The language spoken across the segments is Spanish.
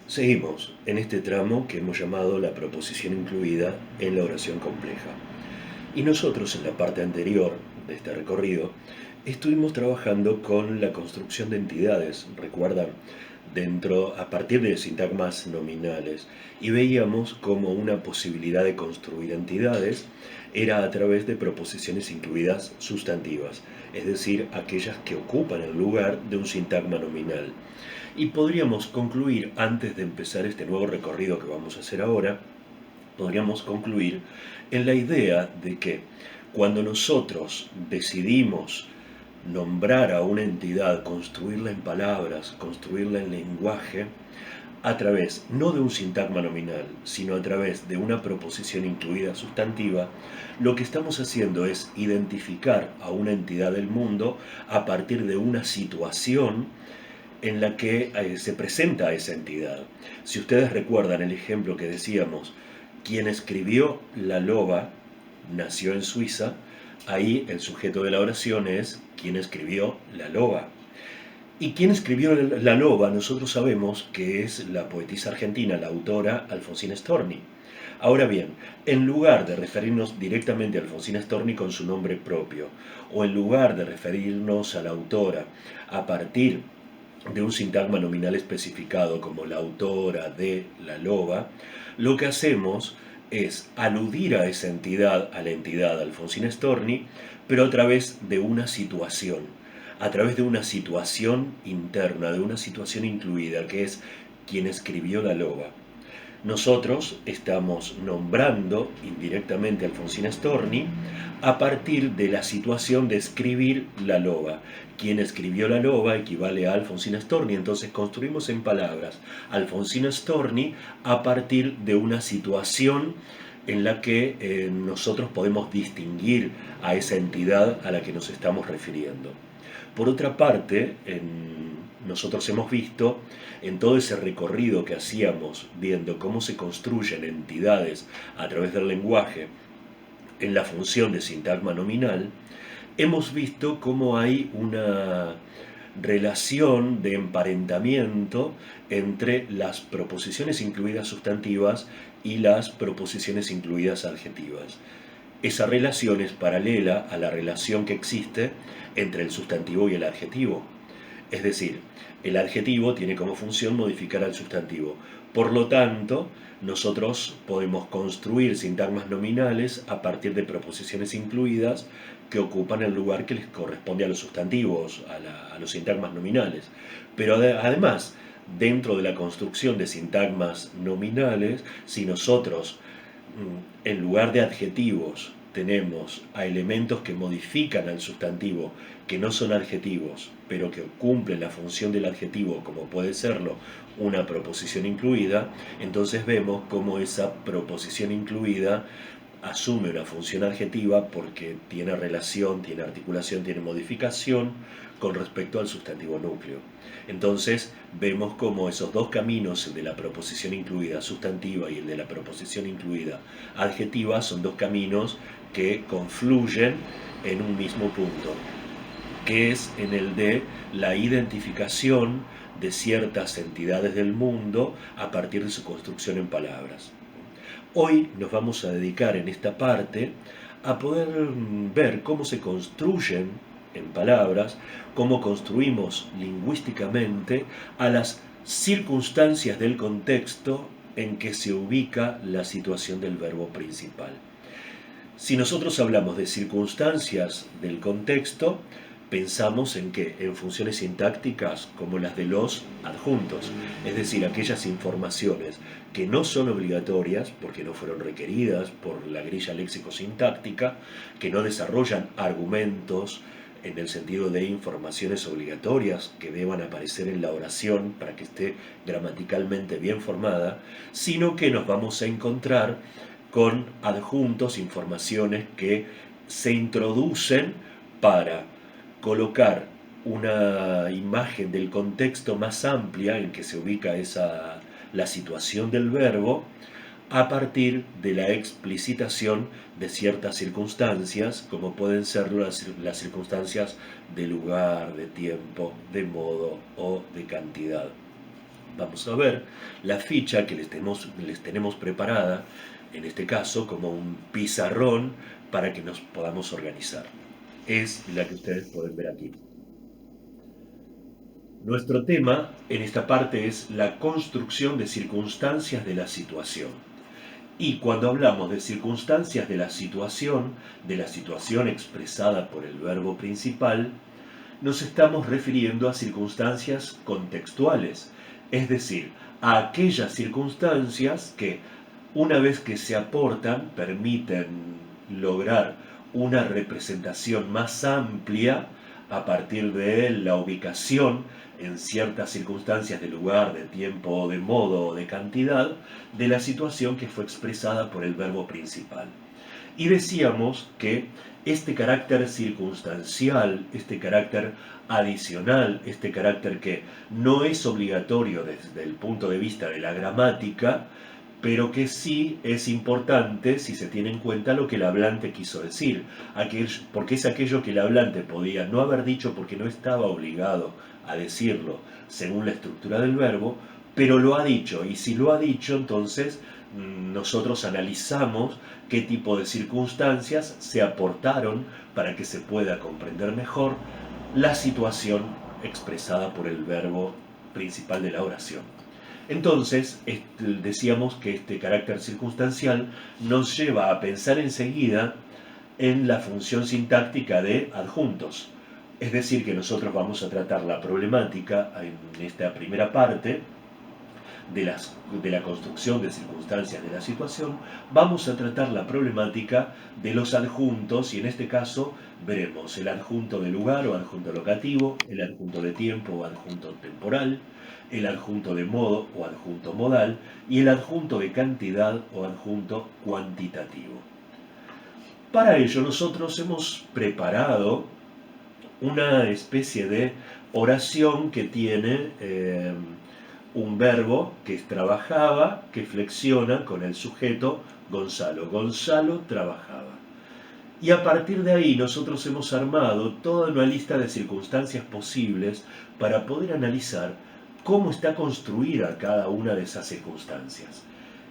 Seguimos en este tramo que hemos llamado la proposición incluida en la oración compleja. Y nosotros en la parte anterior de este recorrido estuvimos trabajando con la construcción de entidades, recuerdan, a partir de sintagmas nominales, y veíamos como una posibilidad de construir entidades era a través de proposiciones incluidas sustantivas, es decir, aquellas que ocupan el lugar de un sintagma nominal. Y podríamos concluir, antes de empezar este nuevo recorrido que vamos a hacer ahora, podríamos concluir en la idea de que cuando nosotros decidimos nombrar a una entidad, construirla en palabras, construirla en lenguaje, a través no de un sintagma nominal, sino a través de una proposición incluida sustantiva, lo que estamos haciendo es identificar a una entidad del mundo a partir de una situación en la que se presenta esa entidad. Si ustedes recuerdan el ejemplo que decíamos, quien escribió La Loba nació en Suiza, ahí el sujeto de la oración es quien escribió La Loba. Y quien escribió La Loba, nosotros sabemos que es la poetisa argentina, la autora Alfonsina Storni. Ahora bien, en lugar de referirnos directamente a Alfonsina Storni con su nombre propio, o en lugar de referirnos a la autora a partir de un sintagma nominal especificado como la autora de La Loba, lo que hacemos es aludir a esa entidad, a la entidad Alfonsina Storni, pero a través de una situación, a través de una situación interna, de una situación incluida, que es quien escribió La Loba. Nosotros estamos nombrando indirectamente a Alfonsina Storni a partir de la situación de escribir La Loba. Quien escribió La Loba equivale a Alfonsina Storni, entonces construimos en palabras Alfonsina Storni a partir de una situación en la que nosotros podemos distinguir a esa entidad a la que nos estamos refiriendo. Por otra parte, nosotros hemos visto en todo ese recorrido que hacíamos viendo cómo se construyen entidades a través del lenguaje en la función de sintagma nominal, hemos visto cómo hay una relación de emparentamiento entre las proposiciones incluidas sustantivas y las proposiciones incluidas adjetivas. Esa relación es paralela a la relación que existe entre el sustantivo y el adjetivo. Es decir, el adjetivo tiene como función modificar al sustantivo. Por lo tanto, nosotros podemos construir sintagmas nominales a partir de proposiciones incluidas que ocupan el lugar que les corresponde a los sustantivos, a los sintagmas nominales. Pero además, dentro de la construcción de sintagmas nominales, si nosotros en lugar de adjetivos tenemos a elementos que modifican al sustantivo, que no son adjetivos, pero que cumplen la función del adjetivo, como puede serlo una proposición incluida, entonces vemos cómo esa proposición incluida asume una función adjetiva porque tiene relación, tiene articulación, tiene modificación con respecto al sustantivo núcleo. Entonces vemos cómo esos dos caminos, el de la proposición incluida sustantiva y el de la proposición incluida adjetiva, son dos caminos que confluyen en un mismo punto, que es en el de la identificación de ciertas entidades del mundo a partir de su construcción en palabras. Hoy nos vamos a dedicar en esta parte a poder ver cómo se construyen en palabras, cómo construimos lingüísticamente a las circunstancias del contexto en que se ubica la situación del verbo principal. Si nosotros hablamos de circunstancias del contexto, pensamos en qué, en funciones sintácticas como las de los adjuntos, es decir, aquellas informaciones que no son obligatorias porque no fueron requeridas por la grilla léxico-sintáctica, que no desarrollan argumentos en el sentido de informaciones obligatorias que deban aparecer en la oración para que esté gramaticalmente bien formada, sino que nos vamos a encontrar con adjuntos, informaciones que se introducen para colocar una imagen del contexto más amplia en que se ubica la situación del verbo a partir de la explicitación de ciertas circunstancias, como pueden ser las circunstancias de lugar, de tiempo, de modo o de cantidad. Vamos a ver la ficha que les tenemos preparada, en este caso como un pizarrón para que nos podamos organizar. Es la que ustedes pueden ver aquí. Nuestro tema en esta parte es la construcción de circunstancias de la situación. Y cuando hablamos de circunstancias de la situación expresada por el verbo principal, nos estamos refiriendo a circunstancias contextuales, es decir, a aquellas circunstancias que, una vez que se aportan, permiten lograr una representación más amplia a partir de la ubicación en ciertas circunstancias de lugar, de tiempo, de modo o de cantidad de la situación que fue expresada por el verbo principal. Y decíamos que este carácter circunstancial, este carácter adicional, este carácter que no es obligatorio desde el punto de vista de la gramática, pero que sí es importante si se tiene en cuenta lo que el hablante quiso decir, porque es aquello que el hablante podía no haber dicho porque no estaba obligado a decirlo según la estructura del verbo, pero lo ha dicho, y si lo ha dicho, entonces nosotros analizamos qué tipo de circunstancias se aportaron para que se pueda comprender mejor la situación expresada por el verbo principal de la oración. Entonces, decíamos que este carácter circunstancial nos lleva a pensar enseguida en la función sintáctica de adjuntos. Es decir, que nosotros vamos a tratar la problemática en esta primera parte de la construcción de circunstancias de la situación, vamos a tratar la problemática de los adjuntos y en este caso veremos el adjunto de lugar o adjunto locativo, el adjunto de tiempo o adjunto temporal, el adjunto de modo o adjunto modal y el adjunto de cantidad o adjunto cuantitativo. Para ello nosotros hemos preparado una especie de oración que tiene un verbo que es trabajaba, que flexiona con el sujeto Gonzalo. Gonzalo trabajaba. Y a partir de ahí nosotros hemos armado toda una lista de circunstancias posibles para poder analizar cómo está construida cada una de esas circunstancias.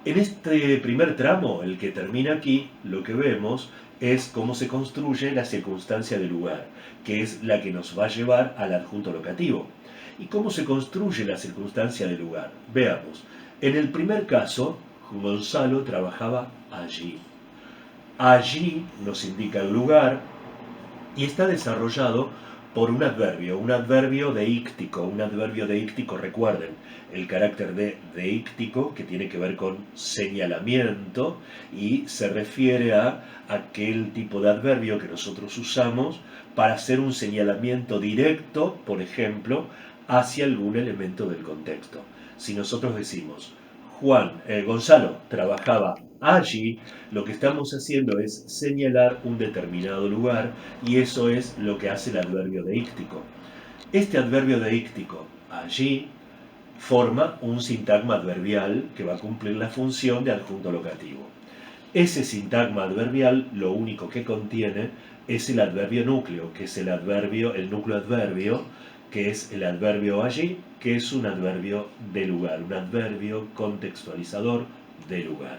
En este primer tramo, el que termina aquí, lo que vemos es cómo se construye la circunstancia de lugar, que es la que nos va a llevar al adjunto locativo. ¿Y cómo se construye la circunstancia de lugar? Veamos. En el primer caso, Gonzalo trabajaba allí. Allí nos indica el lugar y está desarrollado por un adverbio deíctico. Un adverbio deíctico, recuerden, el carácter de deíctico que tiene que ver con señalamiento y se refiere a aquel tipo de adverbio que nosotros usamos para hacer un señalamiento directo, por ejemplo, hacia algún elemento del contexto. Si nosotros decimos, Gonzalo trabajaba allí, lo que estamos haciendo es señalar un determinado lugar y eso es lo que hace el adverbio deíctico. Este adverbio deíctico, allí, forma un sintagma adverbial que va a cumplir la función de adjunto locativo. Ese sintagma adverbial lo único que contiene es el adverbio núcleo, que es el núcleo adverbio, que es el adverbio allí, que es un adverbio de lugar, un adverbio contextualizador de lugar.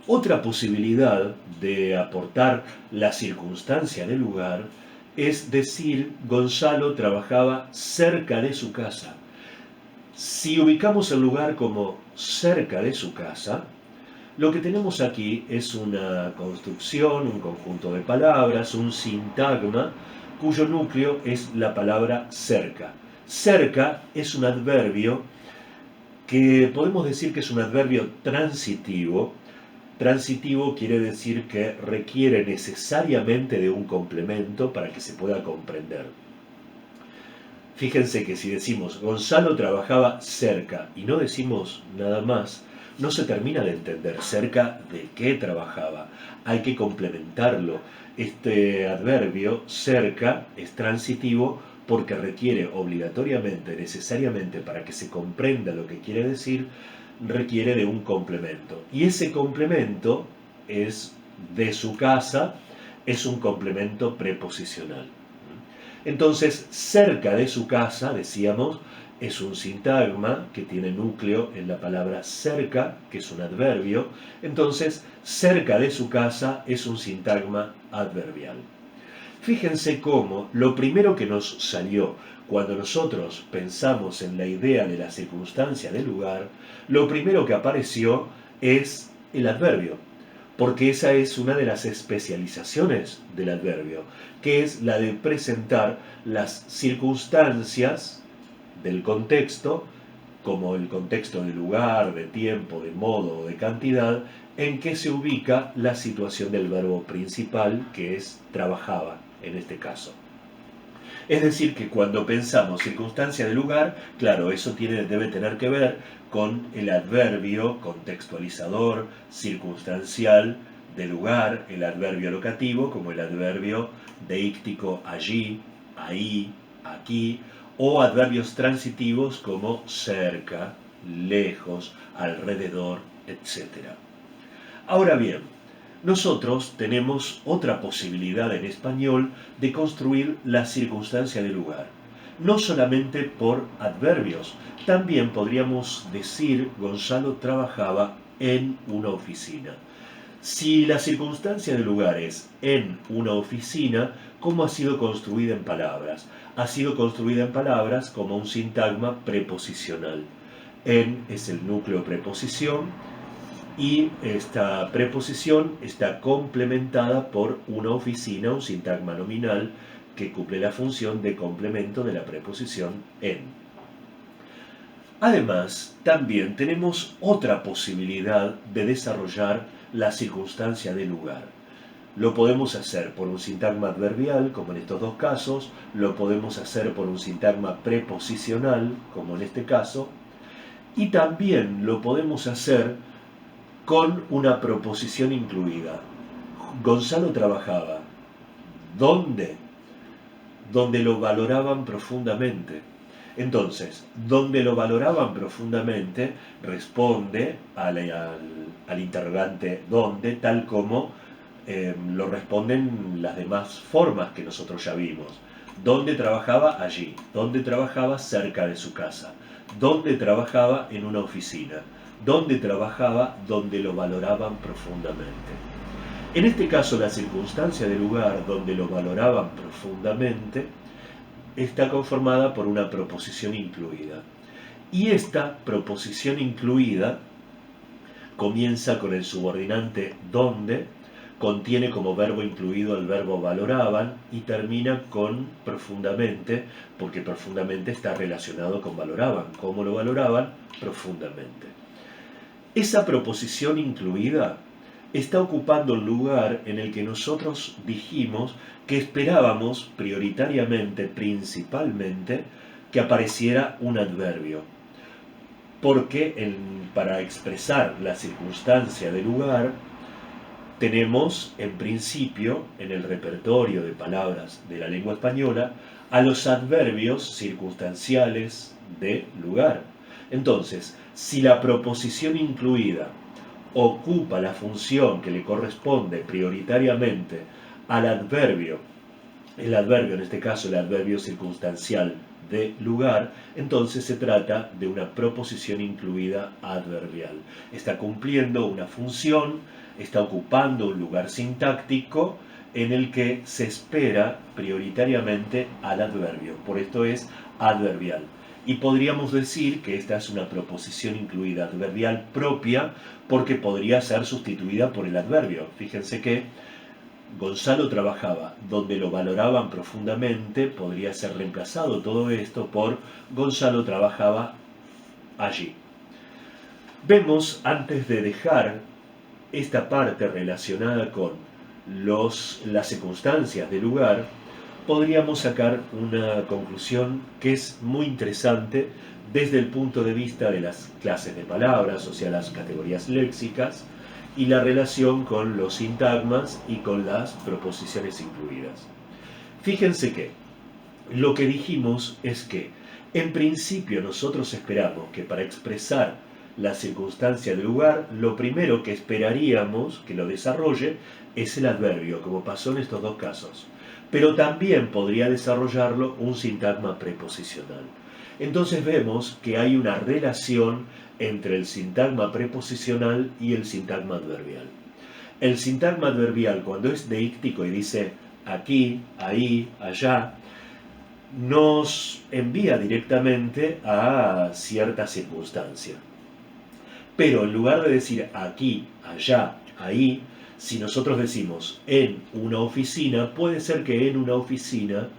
Otra posibilidad de aportar la circunstancia de lugar es decir, Gonzalo trabajaba cerca de su casa. Si ubicamos el lugar como cerca de su casa, lo que tenemos aquí es una construcción, un conjunto de palabras, un sintagma, cuyo núcleo es la palabra cerca. Cerca es un adverbio que podemos decir que es un adverbio transitivo. Transitivo quiere decir que requiere necesariamente de un complemento para que se pueda comprender. Fíjense que si decimos Gonzalo trabajaba cerca y no decimos nada más, no se termina de entender cerca de qué trabajaba. Hay que complementarlo. Este adverbio cerca es transitivo porque requiere obligatoriamente, necesariamente, para que se comprenda lo que quiere decir, requiere de un complemento. Y ese complemento es de su casa, es un complemento preposicional. Entonces, cerca de su casa, decíamos, es un sintagma que tiene núcleo en la palabra cerca, que es un adverbio. Entonces, cerca de su casa es un sintagma adverbial. Fíjense cómo lo primero que nos salió cuando nosotros pensamos en la idea de la circunstancia del lugar, lo primero que apareció es el adverbio, porque esa es una de las especializaciones del adverbio, que es la de presentar las circunstancias del contexto, como el contexto de lugar, de tiempo, de modo o de cantidad, en que se ubica la situación del verbo principal, que es trabajaba en este caso. Es decir, que cuando pensamos circunstancia de lugar, claro, eso debe tener que ver con el adverbio contextualizador, circunstancial, de lugar, el adverbio locativo, como el adverbio deíctico allí, ahí, aquí, o adverbios transitivos como cerca, lejos, alrededor, etc. Ahora bien, nosotros tenemos otra posibilidad en español de construir la circunstancia de lugar. No solamente por adverbios, también podríamos decir Gonzalo trabajaba en una oficina. Si la circunstancia de lugar es en una oficina, ¿cómo ha sido construida en palabras? Ha sido construida en palabras como un sintagma preposicional. En es el núcleo preposición, y esta preposición está complementada por una oficina, un sintagma nominal, que cumple la función de complemento de la preposición en. Además, también tenemos otra posibilidad de desarrollar la circunstancia de lugar. Lo podemos hacer por un sintagma adverbial, como en estos dos casos, lo podemos hacer por un sintagma preposicional, como en este caso, y también lo podemos hacer con una proposición incluida. Gonzalo trabajaba. ¿Dónde? Donde lo valoraban profundamente. Entonces, donde lo valoraban profundamente responde al interrogante ¿dónde? Tal como lo responden las demás formas que nosotros ya vimos. ¿Dónde trabajaba? Allí. ¿Dónde trabajaba? Cerca de su casa. ¿Dónde trabajaba? En una oficina. ¿Dónde trabajaba? Donde lo valoraban profundamente. En este caso, la circunstancia del lugar donde lo valoraban profundamente está conformada por una proposición incluida. Y esta proposición incluida comienza con el subordinante donde, contiene como verbo incluido el verbo valoraban y termina con profundamente, porque profundamente está relacionado con valoraban. ¿Cómo lo valoraban? Profundamente. Esa proposición incluida está ocupando el lugar en el que nosotros dijimos que esperábamos prioritariamente, principalmente, que apareciera un adverbio. Porque para expresar la circunstancia del lugar, tenemos en principio, en el repertorio de palabras de la lengua española, a los adverbios circunstanciales de lugar. Entonces, si la proposición incluida ocupa la función que le corresponde prioritariamente al adverbio, el adverbio, en este caso el adverbio circunstancial de lugar, entonces se trata de una proposición incluida adverbial. Está cumpliendo una función, está ocupando un lugar sintáctico en el que se espera prioritariamente al adverbio. Por esto es adverbial. Y podríamos decir que esta es una proposición incluida adverbial propia porque podría ser sustituida por el adverbio. Fíjense que Gonzalo trabajaba donde lo valoraban profundamente, podría ser reemplazado todo esto por Gonzalo trabajaba allí. Vemos, antes de dejar esta parte relacionada con las circunstancias del lugar, podríamos sacar una conclusión que es muy interesante desde el punto de vista de las clases de palabras, o sea, las categorías léxicas, y la relación con los sintagmas y con las proposiciones incluidas. Fíjense que lo que dijimos es que, en principio, nosotros esperamos que para expresar la circunstancia del lugar, lo primero que esperaríamos que lo desarrolle es el adverbio, como pasó en estos dos casos. Pero también podría desarrollarlo un sintagma preposicional. Entonces vemos que hay una relación entre el sintagma preposicional y el sintagma adverbial. El sintagma adverbial, cuando es deíctico y dice aquí, ahí, allá, nos envía directamente a cierta circunstancia. Pero en lugar de decir aquí, allá, ahí, si nosotros decimos en una oficina, puede ser que en una oficina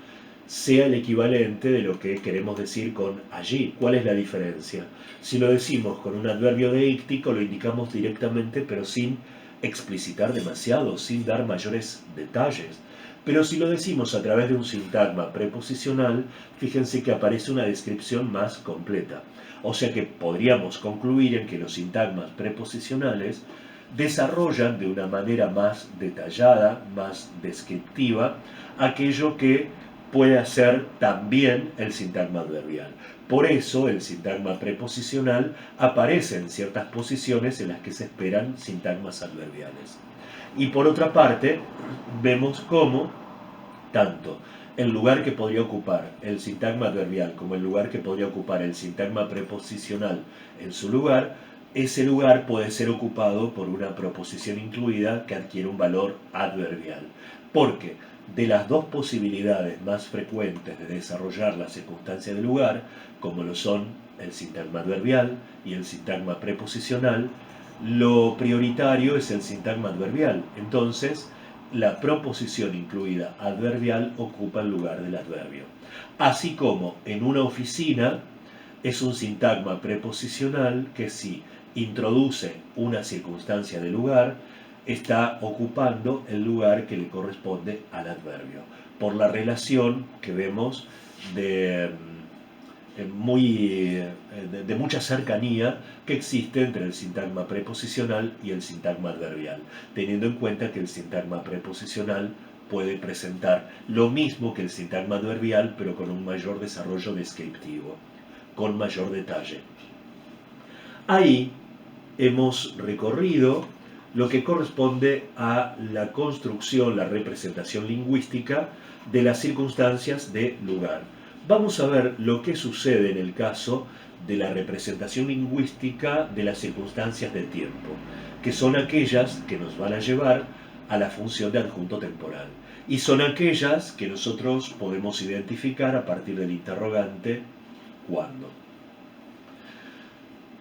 sea el equivalente de lo que queremos decir con allí. ¿Cuál es la diferencia? Si lo decimos con un adverbio deíctico, lo indicamos directamente, pero sin explicitar demasiado, sin dar mayores detalles. Pero si lo decimos a través de un sintagma preposicional, fíjense que aparece una descripción más completa. O sea que podríamos concluir en que los sintagmas preposicionales desarrollan de una manera más detallada, más descriptiva, aquello que puede hacer también el sintagma adverbial. Por eso el sintagma preposicional aparece en ciertas posiciones en las que se esperan sintagmas adverbiales. Y por otra parte, vemos cómo tanto el lugar que podría ocupar el sintagma adverbial como el lugar que podría ocupar el sintagma preposicional en su lugar, ese lugar puede ser ocupado por una proposición incluida que adquiere un valor adverbial. Porque de las dos posibilidades más frecuentes de desarrollar la circunstancia del lugar, como lo son el sintagma adverbial y el sintagma preposicional, lo prioritario es el sintagma adverbial. Entonces, la proposición incluida adverbial ocupa el lugar del adverbio. Así como en una oficina es un sintagma preposicional que si introduce una circunstancia de lugar, está ocupando el lugar que le corresponde al adverbio, por la relación que vemos de mucha cercanía que existe entre el sintagma preposicional y el sintagma adverbial, teniendo en cuenta que el sintagma preposicional puede presentar lo mismo que el sintagma adverbial, pero con un mayor desarrollo descriptivo, con mayor detalle. Ahí hemos recorrido lo que corresponde a la construcción, la representación lingüística de las circunstancias de lugar. Vamos a ver lo que sucede en el caso de la representación lingüística de las circunstancias de tiempo, que son aquellas que nos van a llevar a la función de adjunto temporal. Y son aquellas que nosotros podemos identificar a partir del interrogante ¿cuándo?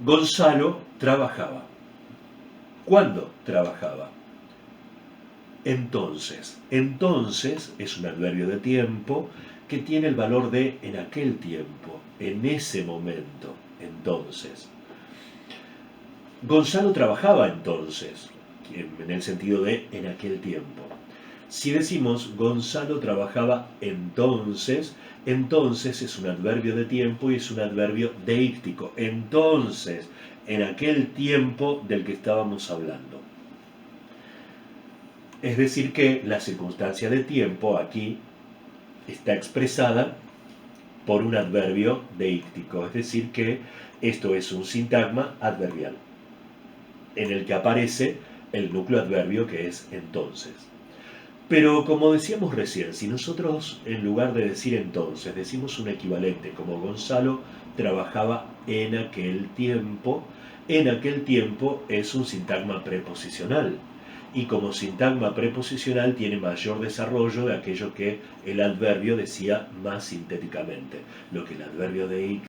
Gonzalo trabajaba. ¿Cuándo trabajaba? Entonces. Entonces es un adverbio de tiempo que tiene el valor de en aquel tiempo, en ese momento, entonces. Gonzalo trabajaba entonces, en el sentido de en aquel tiempo. Si decimos Gonzalo trabajaba entonces, entonces es un adverbio de tiempo y es un adverbio deíctico. Entonces, en aquel tiempo del que estábamos hablando. Es decir que la circunstancia de tiempo aquí está expresada por un adverbio deíctico, es decir que esto es un sintagma adverbial, en el que aparece el núcleo adverbio que es entonces. Pero como decíamos recién, si nosotros en lugar de decir entonces decimos un equivalente como Gonzalo trabajaba en aquel tiempo es un sintagma preposicional. Y como sintagma preposicional tiene mayor desarrollo de aquello que el adverbio decía más sintéticamente. Lo que el adverbio de